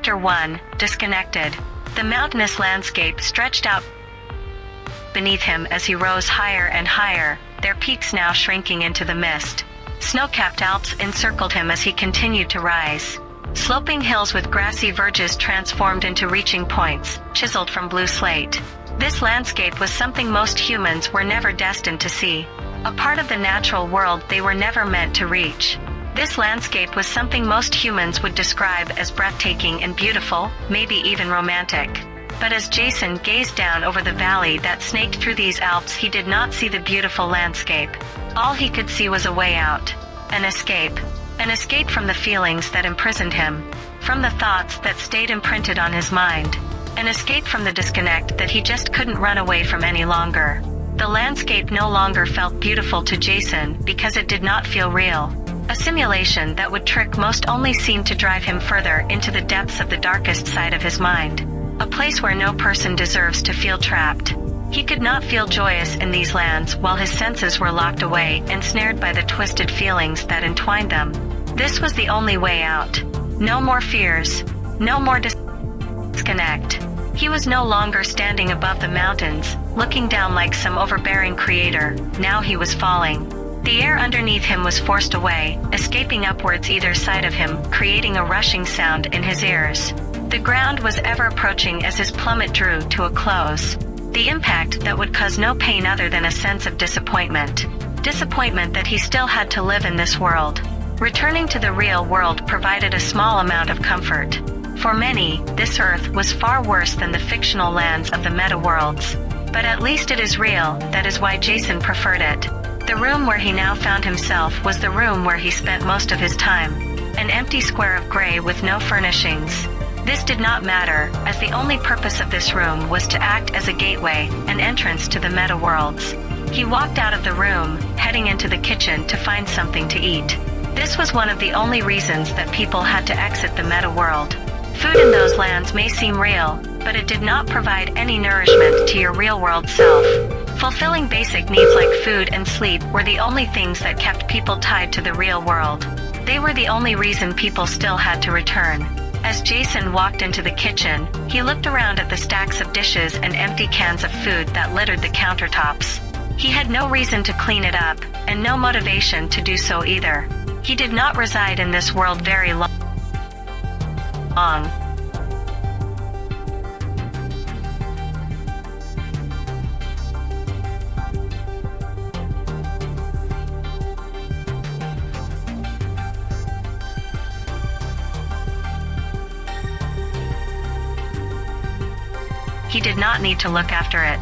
Chapter 1, Disconnected. The mountainous landscape stretched out beneath him as he rose higher and higher, their peaks now shrinking into the mist. Snow-capped Alps encircled him as he continued to rise. Sloping hills with grassy verges transformed into reaching points, chiseled from blue slate. This landscape was something most humans were never destined to see. A part of the natural world they were never meant to reach. This landscape was something most humans would describe as breathtaking and beautiful, maybe even romantic. But as Jason gazed down over the valley that snaked through these Alps, he did not see the beautiful landscape. All he could see was a way out. An escape. An escape from the feelings that imprisoned him. From the thoughts that stayed imprinted on his mind. An escape from the disconnect that he just couldn't run away from any longer. The landscape no longer felt beautiful to Jason because it did not feel real. A simulation that would trick most only seemed to drive him further into the depths of the darkest side of his mind. A place where no person deserves to feel trapped. He could not feel joyous in these lands while his senses were locked away, ensnared by the twisted feelings that entwined them. This was the only way out. No more fears. No more disconnect. He was no longer standing above the mountains, looking down like some overbearing creator. Now he was falling. The air underneath him was forced away, escaping upwards either side of him, creating a rushing sound in his ears. The ground was ever approaching as his plummet drew to a close. The impact that would cause no pain other than a sense of disappointment. Disappointment that he still had to live in this world. Returning to the real world provided a small amount of comfort. For many, this earth was far worse than the fictional lands of the meta-worlds. But at least it is real, that is why Jason preferred it. The room where he now found himself was the room where he spent most of his time. An empty square of gray with no furnishings. This did not matter, as the only purpose of this room was to act as a gateway, an entrance to the meta-worlds. He walked out of the room, heading into the kitchen to find something to eat. This was one of the only reasons that people had to exit the meta-world. Food in those lands may seem real, but it did not provide any nourishment to your real-world self. Fulfilling basic needs like food and sleep were the only things that kept people tied to the real world. They were the only reason people still had to return. As Jason walked into the kitchen, he looked around at the stacks of dishes and empty cans of food that littered the countertops. He had no reason to clean it up, and no motivation to do so either. He did not reside in this world very long. He did not need to look after it.